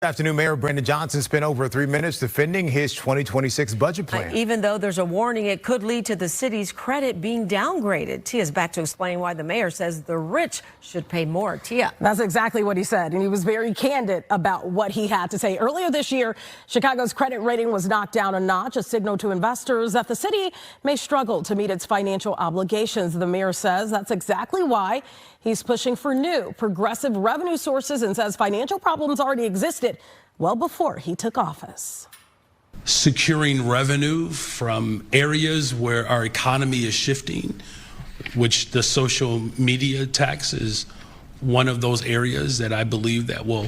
Afternoon, Mayor Brandon Johnson spent over 3 minutes defending his 2026 budget plan. Even though there's a warning, it could lead to the city's credit being downgraded. Tia's back to explain why the mayor says the rich should pay more. Tia. That's exactly what he said, and he was very candid about what he had to say. Earlier this year, Chicago's credit rating was knocked down a notch, a signal to investors that the city may struggle to meet its financial obligations. The mayor says that's exactly why he's pushing for new, progressive revenue sources and says financial problems already existed well before he took office. Securing revenue from areas where our economy is shifting, which the social media tax is one of those areas that I believe that will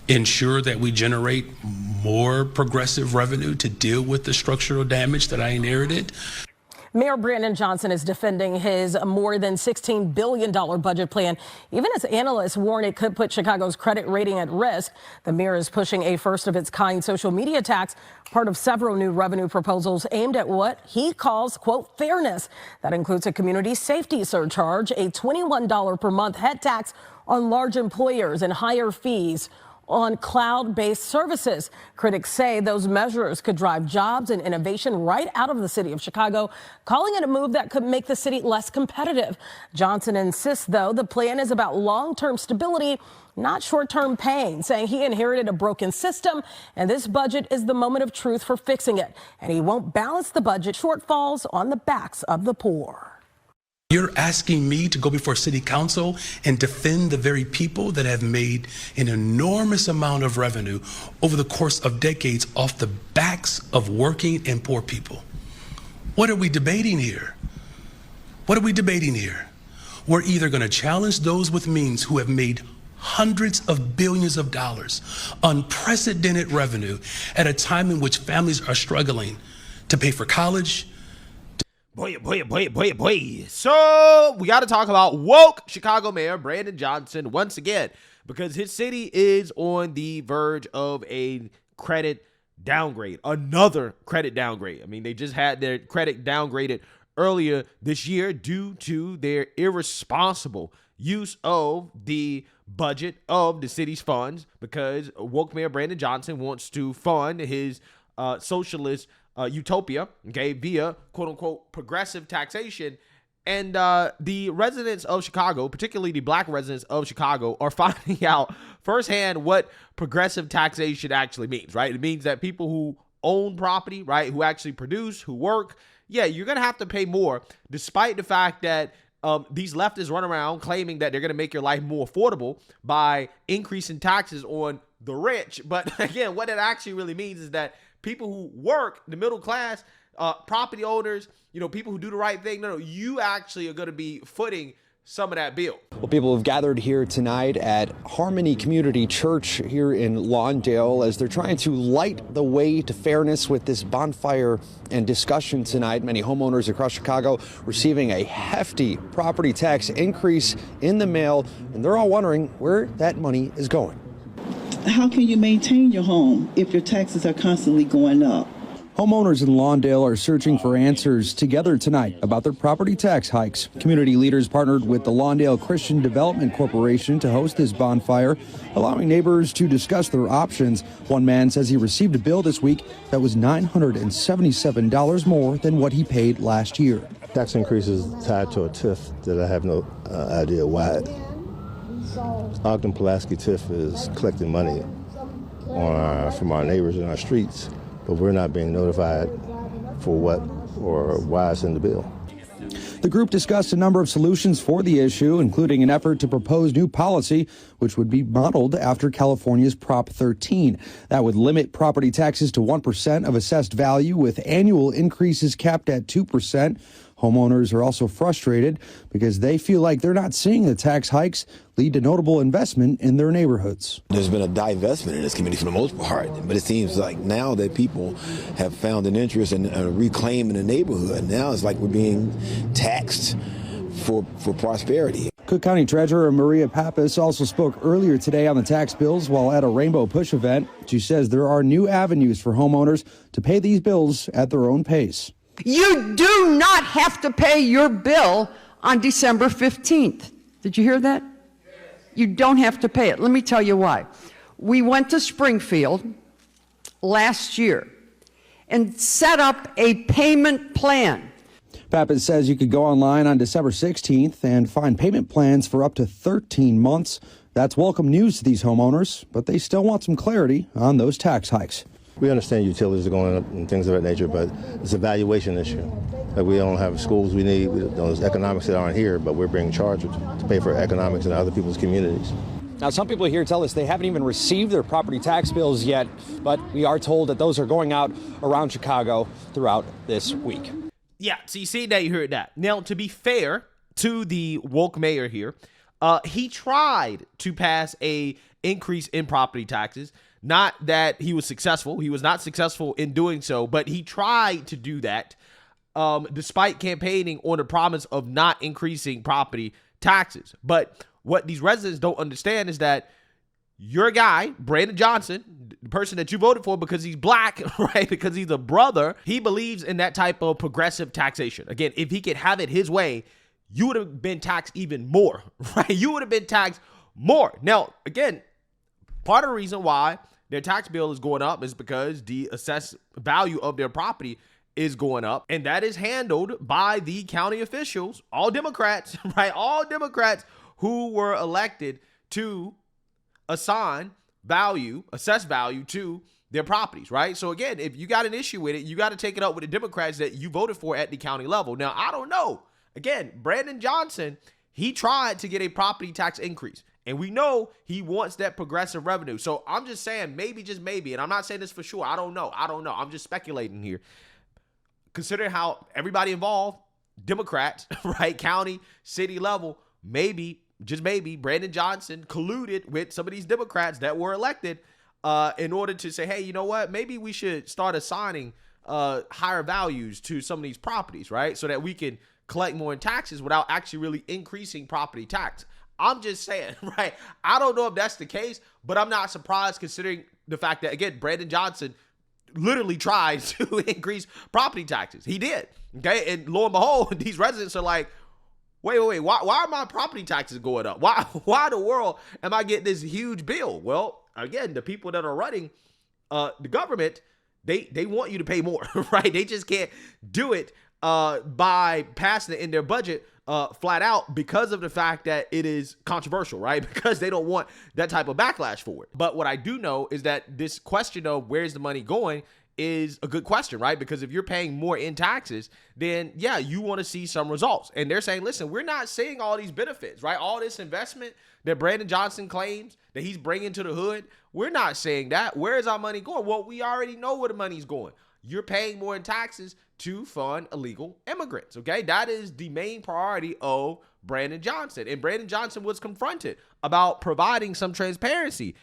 ensure that we generate more progressive revenue to deal with the structural damage that I inherited. Mayor Brandon Johnson is defending his more than $16 billion budget plan, even as analysts warn it could put Chicago's credit rating at risk. The mayor is pushing a first-of-its-kind social media tax, part of several new revenue proposals aimed at what he calls, quote, fairness. That includes a community safety surcharge, a $21 per month head tax on large employers, and higher fees on cloud-based services. Critics say those measures could drive jobs and innovation right out of the city of Chicago, calling it a move that could make the city less competitive. Johnson insists, though, the plan is about long-term stability, not short-term pain, saying he inherited a broken system and this budget is the moment of truth for fixing it. And he won't balance the budget shortfalls on the backs of the poor. You're asking me to go before city council and defend the very people that have made an enormous amount of revenue over the course of decades off the backs of working and poor people. What are we debating here? What are we debating here? We're either going to challenge those with means who have made hundreds of billions of dollars, unprecedented revenue at a time in which families are struggling to pay for college. Boy. So we got to talk about woke Chicago Mayor Brandon Johnson once again, because his city is on the verge of a credit downgrade, another credit downgrade. I mean, they just had their credit downgraded earlier this year due to their irresponsible use of the budget of the city's funds, because woke Mayor Brandon Johnson wants to fund his socialist utopia, okay, via quote-unquote progressive taxation. And the residents of Chicago, particularly the black residents of Chicago, are finding out firsthand what progressive taxation actually means, right? It means that people who own property, right, who actually produce, who work, yeah, you're going to have to pay more, despite the fact that these leftists run around claiming that they're going to make your life more affordable by increasing taxes on the rich. But again, what it actually really means is that people who work, the middle class, property owners, people who do the right thing, no, you actually are going to be footing some of that bill. Well, people have gathered here tonight at Harmony Community Church here in Lawndale as they're trying to light the way to fairness with this bonfire and discussion tonight. Many homeowners across Chicago receiving a hefty property tax increase in the mail, and they're all wondering where that money is going. How can you maintain your home if your taxes are constantly going up? Homeowners in Lawndale are searching for answers together tonight about their property tax hikes. Community leaders partnered with the Lawndale Christian Development Corporation to host this bonfire, allowing neighbors to discuss their options. One man says he received a bill this week that was $977 more than what he paid last year. Tax increase is tied to a TIF that I have no idea why. Ogden Pulaski TIF is collecting money from our neighbors in our streets, but we're not being notified for what or why it's in the bill. The group discussed a number of solutions for the issue, including an effort to propose new policy, which would be modeled after California's Prop 13. That would limit property taxes to 1% of assessed value, with annual increases capped at 2%. Homeowners are also frustrated because they feel like they're not seeing the tax hikes lead to notable investment in their neighborhoods. There's been a divestment in this community for the most part, but it seems like now that people have found an interest in reclaiming the neighborhood, now it's like we're being taxed for prosperity. Cook County Treasurer Maria Pappas also spoke earlier today on the tax bills while at a Rainbow Push event. She says there are new avenues for homeowners to pay these bills at their own pace. You do not have to pay your bill on December 15th. Did you hear that? You don't have to pay it. Let me tell you why. we went to Springfield last year and set up a payment plan. Pappas says you could go online on December 16th and find payment plans for up to 13 months. That's welcome news to these homeowners, but they still want some clarity on those tax hikes. We understand utilities are going up and things of that nature, but it's a valuation issue. Like we don't have schools we need, those economics that aren't here, but we're being charged to pay for economics in other people's communities. Now, some people here tell us they haven't even received their property tax bills yet, but we are told that those are going out around Chicago throughout this week. Yeah, so you see that, you heard that. Now, to be fair to the woke mayor here, he tried to pass a increase in property taxes. Not that he was successful. He was not successful in doing so, but he tried to do that despite campaigning on the promise of not increasing property taxes. But what these residents don't understand is that your guy, Brandon Johnson, the person that you voted for because he's black, right, because he's a brother, he believes in that type of progressive taxation. Again, if he could have it his way, you would have been taxed even more, right? You would have been taxed more. Now, again, part of the reason why their tax bill is going up is because the assessed value of their property is going up, and that is handled by the county officials, all Democrats, right? All Democrats who were elected to assign value, assess value to their properties, right? So again, if you got an issue with it, you got to take it up with the Democrats that you voted for at the county level. Now, I don't know. Again, Brandon Johnson, he tried to get a property tax increase, and we know he wants that progressive revenue. So I'm just saying, maybe, just maybe, and I'm not saying this for sure. I don't know. I'm just speculating here. Considering how everybody involved, Democrats, right, county, city level, maybe, just maybe, Brandon Johnson colluded with some of these Democrats that were elected in order to say, hey, you know what? Maybe we should start assigning higher values to some of these properties, right? So that we can collect more in taxes without actually really increasing property tax. I'm just saying, right? I don't know if that's the case, but I'm not surprised considering the fact that, again, Brandon Johnson literally tried to increase property taxes. He did, okay? And lo and behold, these residents are like, wait, why are my property taxes going up? Why in the world am I getting this huge bill? Well, again, the people that are running the government, they want you to pay more, right? They just can't do it by passing it in their budget flat out because of the fact that it is controversial, right? Because they don't want that type of backlash for it. But what I do know is that this question of where's the money going is a good question, right? Because if you're paying more in taxes, then yeah, you want to see some results. And they're saying, listen, we're not seeing all these benefits, right? All this investment that Brandon Johnson claims that he's bringing to the hood, we're not seeing that. Where is our money going? Well, we already know where the money's going. You're paying more in taxes to fund illegal immigrants, okay? That is the main priority of Brandon Johnson. And Brandon Johnson was confronted about providing some transparency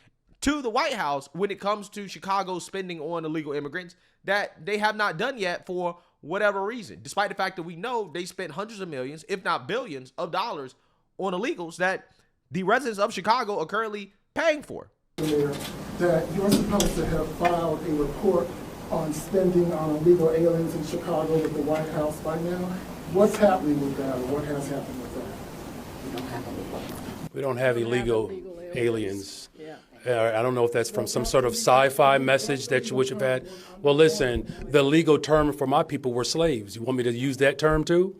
to the White House when it comes to Chicago's spending on illegal immigrants that they have not done yet for whatever reason, despite the fact that we know they spent hundreds of millions, if not billions of dollars on illegals that the residents of Chicago are currently paying for. That you're supposed to have filed a report on spending on illegal aliens in Chicago with the White House by now. What's happening with that, or what has happened with that? We don't have illegal aliens. I don't know if that's from some sort of sci-fi message that you would have had. Well, listen, the legal term for my people were slaves. You want me to use that term too?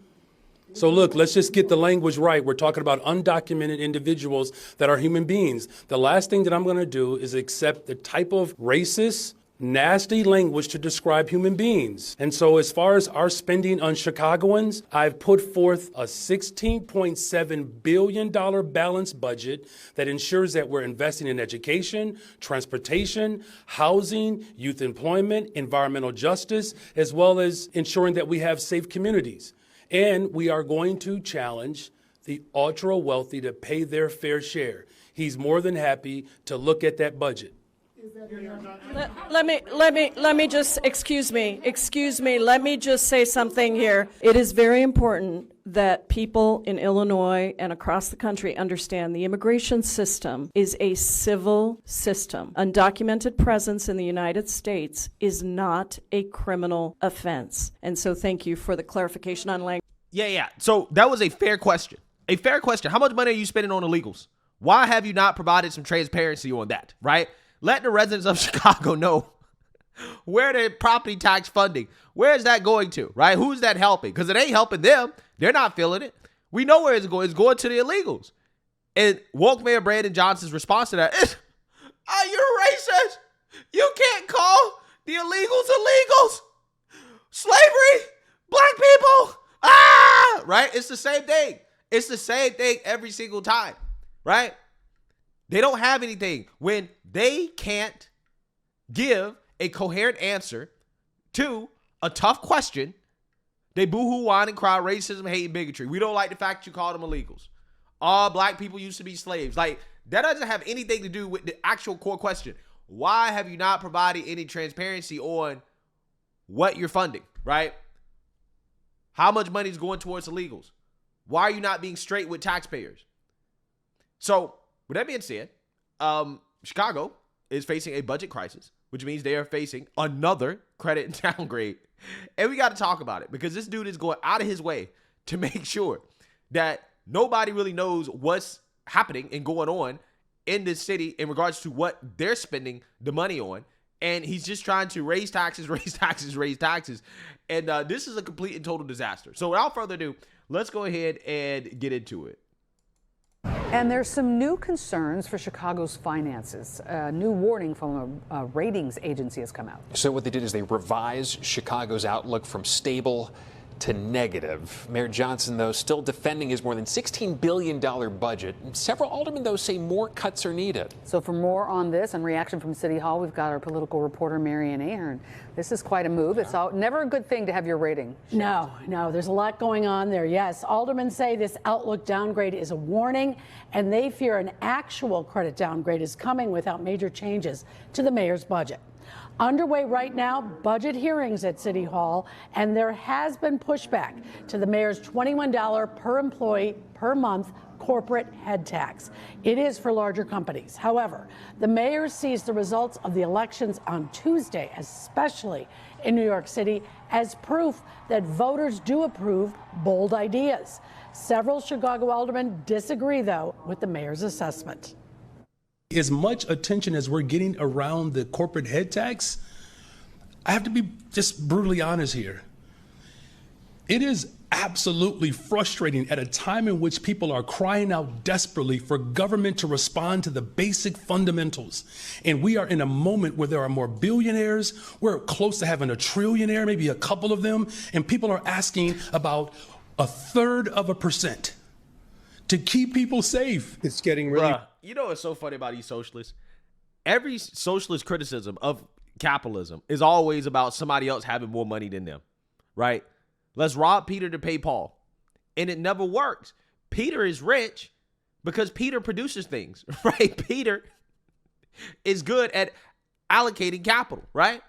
So look, let's just get the language right. We're talking about undocumented individuals that are human beings. The last thing that I'm going to do is accept the type of racist, nasty language to describe human beings. And so as far as our spending on Chicagoans, I've put forth a $16.7 billion balanced budget that ensures that we're investing in education, transportation, housing, youth employment, environmental justice, as well as ensuring that we have safe communities. And we are going to challenge the ultra wealthy to pay their fair share. He's more than happy to look at that budget. Let me just, excuse me, let me just say something here. It is very important that people in Illinois and across the country understand the immigration system is a civil system. Undocumented presence in the United States is not a criminal offense. And so thank you for the clarification on language. Yeah. So that was a fair question. A fair question. How much money are you spending on illegals? Why have you not provided some transparency on that, right? let the residents of Chicago know where the property tax funding, where is that going to, right? Who's that helping? Because it ain't helping them. They're not feeling it. We know where it's going. It's going to the illegals. And woke Mayor Brandon Johnson's response to that is, you're racist. You can't call the illegals illegals. Slavery, black people, right? It's the same thing. It's the same thing every single time, right? They don't have anything. When they can't give a coherent answer to a tough question, they boo-hoo, whine, and cry, racism, hate, and bigotry. We don't like the fact you call them illegals. All black people used to be slaves. Like, that doesn't have anything to do with the actual core question. Why have you not provided any transparency on what you're funding, right? How much money is going towards illegals? Why are you not being straight with taxpayers? So, with that being said, Chicago is facing a budget crisis, which means they are facing another credit downgrade. And we got to talk about it because this dude is going out of his way to make sure that nobody really knows what's happening and going on in this city in regards to what they're spending the money on. And he's just trying to raise taxes, raise taxes, raise taxes. And this is a complete and total disaster. So without further ado, let's go ahead and get into it. And there's some new concerns for Chicago's finances. A new warning from a ratings agency has come out. So what they did is they revised Chicago's outlook from stable to negative. Mayor Johnson, though, still defending his more than $16 billion budget. Several aldermen, though, say more cuts are needed. So for more on this and reaction from City Hall, we've got our political reporter, Marianne Ahern. This is quite a move. It's never a good thing to have your rating shift. No, there's a lot going on there. Yes, aldermen say this outlook downgrade is a warning, and they fear an actual credit downgrade is coming without major changes to the mayor's budget. Underway right now, budget hearings at City Hall, and there has been pushback to the mayor's $21 per employee per month corporate head tax. It is for larger companies. However, the mayor sees the results of the elections on Tuesday, especially in New York City, as proof that voters do approve bold ideas. Several Chicago aldermen disagree, though, with the mayor's assessment. As much attention as we're getting around the corporate head tax, I have to be just brutally honest here. It is absolutely frustrating at a time in which people are crying out desperately for government to respond to the basic fundamentals. And we are in a moment where there are more billionaires. We're close to having a trillionaire, maybe a couple of them. And people are asking about 1/3% to keep people safe. It's getting really... You know what's so funny about these socialists? Every socialist criticism of capitalism is always about somebody else having more money than them, right? Let's rob Peter to pay Paul. And it never works. Peter is rich because Peter produces things, right? Peter is good at allocating capital, right?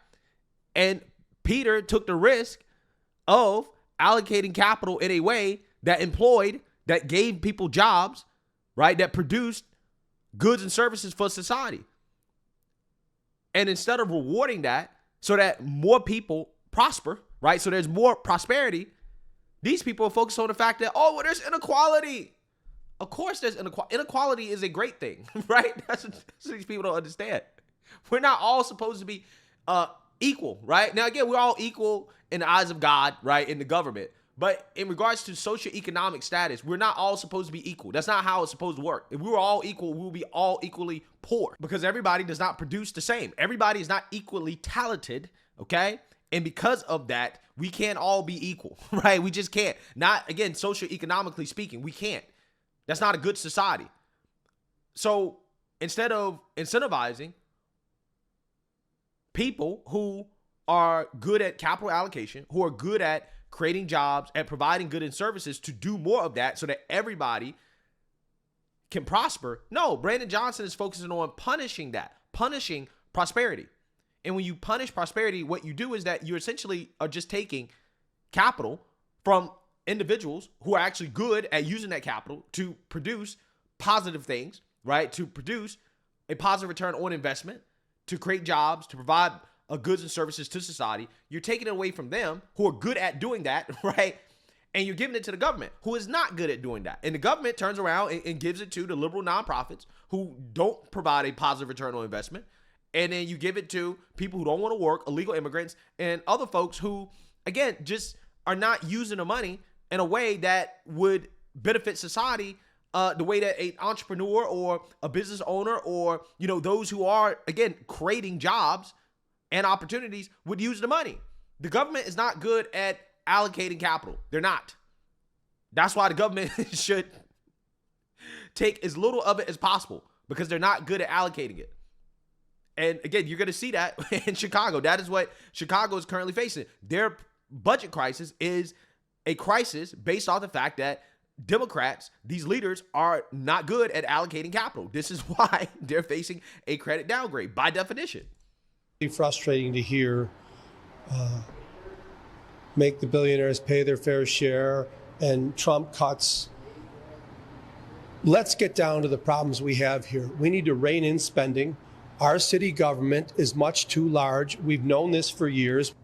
And Peter took the risk of allocating capital in a way that employed, that gave people jobs, right? That produced goods and services for society. And instead of rewarding that so that more people prosper, right? So there's more prosperity, these people are focused on the fact that, well, there's inequality. Of course there's inequality. Inequality is a great thing, right? That's what these people don't understand. We're not all supposed to be equal, right? Now, again, we're all equal in the eyes of God, right? In the government. But in regards to socioeconomic status, we're not all supposed to be equal. That's not how it's supposed to work. If we were all equal, we would be all equally poor because everybody does not produce the same. Everybody is not equally talented, okay? And because of that, we can't all be equal, right? We just can't. Not, again, socioeconomically speaking, we can't. That's not a good society. So instead of incentivizing people who are good at capital allocation, who are good at creating jobs and providing goods and services to do more of that so that everybody can prosper. No, Brandon Johnson is focusing on punishing that, punishing prosperity. And when you punish prosperity, what you do is that you essentially are just taking capital from individuals who are actually good at using that capital to produce positive things, right? To produce a positive return on investment, to create jobs, to provide goods and services to society. You're taking it away from them who are good at doing that, right? And you're giving it to the government who is not good at doing that. And the government turns around and gives it to the liberal nonprofits who don't provide a positive return on investment and then you give it to people who don't want to work, illegal immigrants, and other folks who, again, just are not using the money in a way that would benefit society the way that an entrepreneur or a business owner or, those who are, again, creating jobs and opportunities would use the money. The government is not good at allocating capital. They're not. That's why the government should take as little of it as possible, because they're not good at allocating it. And again, you're going to see that in Chicago. That is what Chicago is currently facing. Their budget crisis is a crisis based off the fact that Democrats, these leaders, are not good at allocating capital. This is why they're facing a credit downgrade by definition. It's frustrating to hear make the billionaires pay their fair share and Trump cuts. Let's get down to the problems we have here. We need to rein in spending. Our city government is much too large. We've known this for years.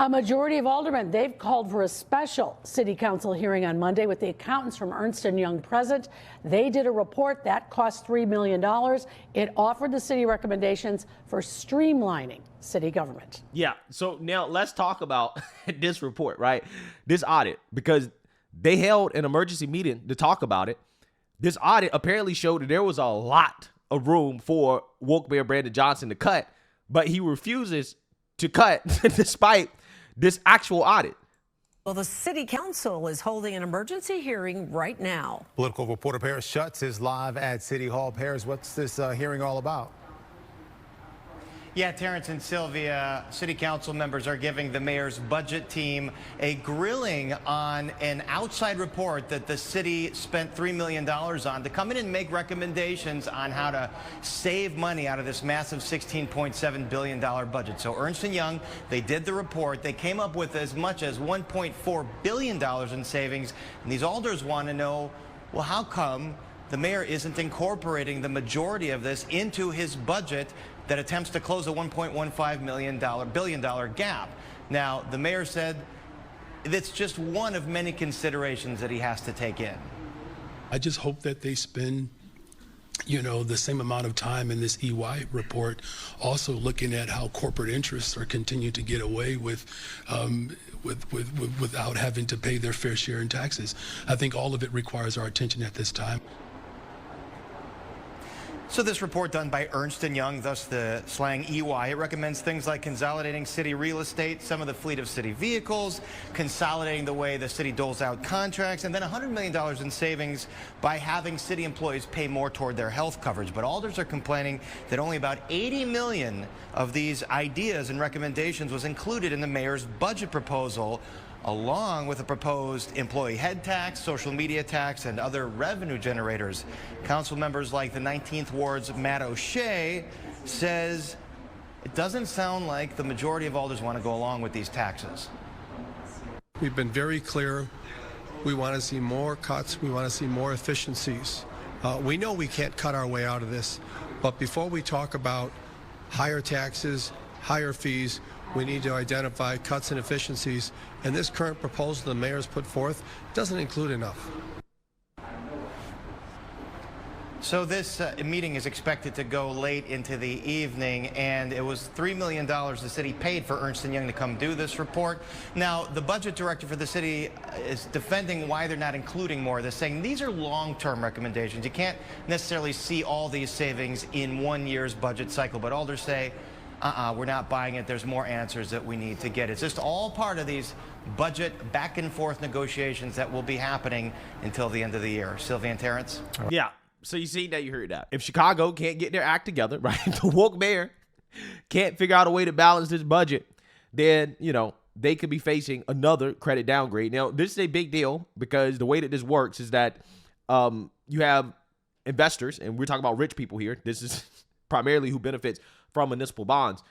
A majority of aldermen, they've called for a special city council hearing on Monday with the accountants from Ernst & Young present. They did a report that cost $3 million. It offered the city recommendations for streamlining city government. Yeah, so now let's talk about this report, right? This audit, because they held an emergency meeting to talk about it. This audit apparently showed that there was a lot of room for woke Mayor Brandon Johnson to cut, but he refuses to cut despite this actual audit. Well, the city council is holding an emergency hearing right now. Political reporter Paris Schutz is live at City Hall. Paris, what's this hearing all about? Yeah, Terrence and Sylvia, city council members are giving the mayor's budget team a grilling on an outside report that the city spent $3 million on to come in and make recommendations on how to save money out of this massive $16.7 billion budget. So Ernst & Young, they did the report. They came up with as much as $1.4 billion in savings. And these alders want to know, well, how come the mayor isn't incorporating the majority of this into his budget that attempts to close a $1.15 billion gap? Now, the mayor said that's just one of many considerations that he has to take in. I just hope that they spend, the same amount of time in this EY report also looking at how corporate interests are continuing to get away with without having to pay their fair share in taxes. I think all of it requires our attention at this time. So this report done by Ernst & Young, thus the slang EY, it recommends things like consolidating city real estate, some of the fleet of city vehicles, consolidating the way the city doles out contracts, and then $100 million in savings by having city employees pay more toward their health coverage. But alders are complaining that only about 80 million of these ideas and recommendations was included in the mayor's budget proposal, along with a proposed employee head tax, social media tax, and other revenue generators. Council members like the 19th Ward's Matt O'Shea says it doesn't sound like the majority of alders want to go along with these taxes. We've been very clear. We want to see more cuts. We want to see more efficiencies. We know we can't cut our way out of this, but before we talk about higher taxes, higher fees, we need to identify cuts and efficiencies, and this current proposal the mayor's put forth doesn't include enough. So this meeting is expected to go late into the evening, and it was $3 million the city paid for Ernst & Young to come do this report. Now, the budget director for the city is defending why they're not including more of this, saying these are long-term recommendations. You can't necessarily see all these savings in 1 year's budget cycle, but alders say, we're not buying it. There's more answers that we need to get. It's just all part of these budget back and forth negotiations that will be happening until the end of the year. Sylvia and Terrence? Yeah. So you see that, you heard that. If Chicago can't get their act together, right, the woke mayor can't figure out a way to balance this budget, then, they could be facing another credit downgrade. Now, this is a big deal because the way that this works is that you have investors, and we're talking about rich people here. This is primarily who benefits from municipal bonds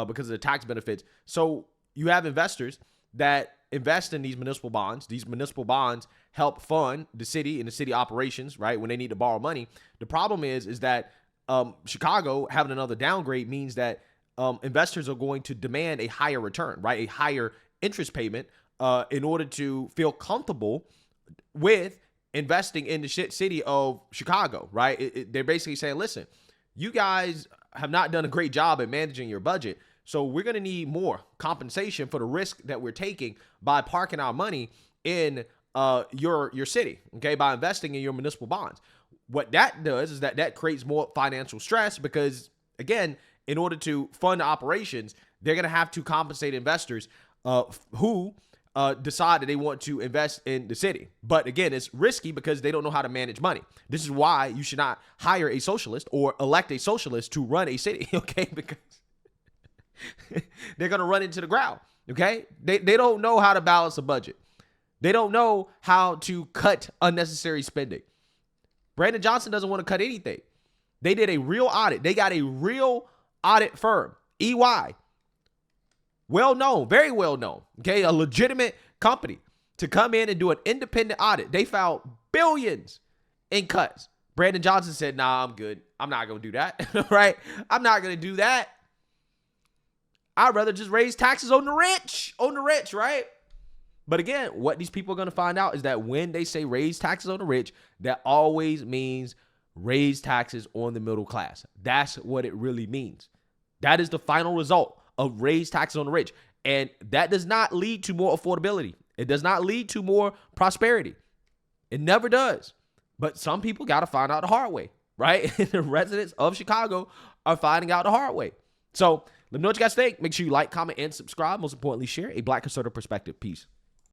because of the tax benefits. So you have investors that invest in these municipal bonds. These municipal bonds help fund the city and the city operations, right, when they need to borrow money. The problem is that Chicago having another downgrade means that investors are going to demand a higher return, right, a higher interest payment in order to feel comfortable with investing in the city of Chicago, right? They're basically saying, listen, you guys have not done a great job at managing your budget. So we're going to need more compensation for the risk that we're taking by parking our money in your city, okay, by investing in your municipal bonds. What that does is that creates more financial stress because, again, in order to fund operations, they're going to have to compensate investors who decide that they want to invest in the city. But again, it's risky because they don't know how to manage money. This is why you should not hire a socialist or elect a socialist to run a city, okay, because they're going to run into the ground, okay? They don't know how to balance a budget. They don't know how to cut unnecessary spending. Brandon Johnson doesn't want to cut anything. They did a real audit. They got a real audit firm, EY. Well known, very well known, okay? A legitimate company to come in and do an independent audit. They found billions in cuts. Brandon Johnson said, nah, I'm good. I'm not going to do that, right? I'm not going to do that. I'd rather just raise taxes on the rich, right? But again, what these people are going to find out is that when they say raise taxes on the rich, that always means raise taxes on the middle class. That's what it really means. That is the final result of raise taxes on the rich. And that does not lead to more affordability. It does not lead to more prosperity. It never does. But some people got to find out the hard way, right? The residents of Chicago are finding out the hard way. So let me know what you guys think. Make sure you like, comment, and subscribe. Most importantly, share a Black conservative perspective. Peace.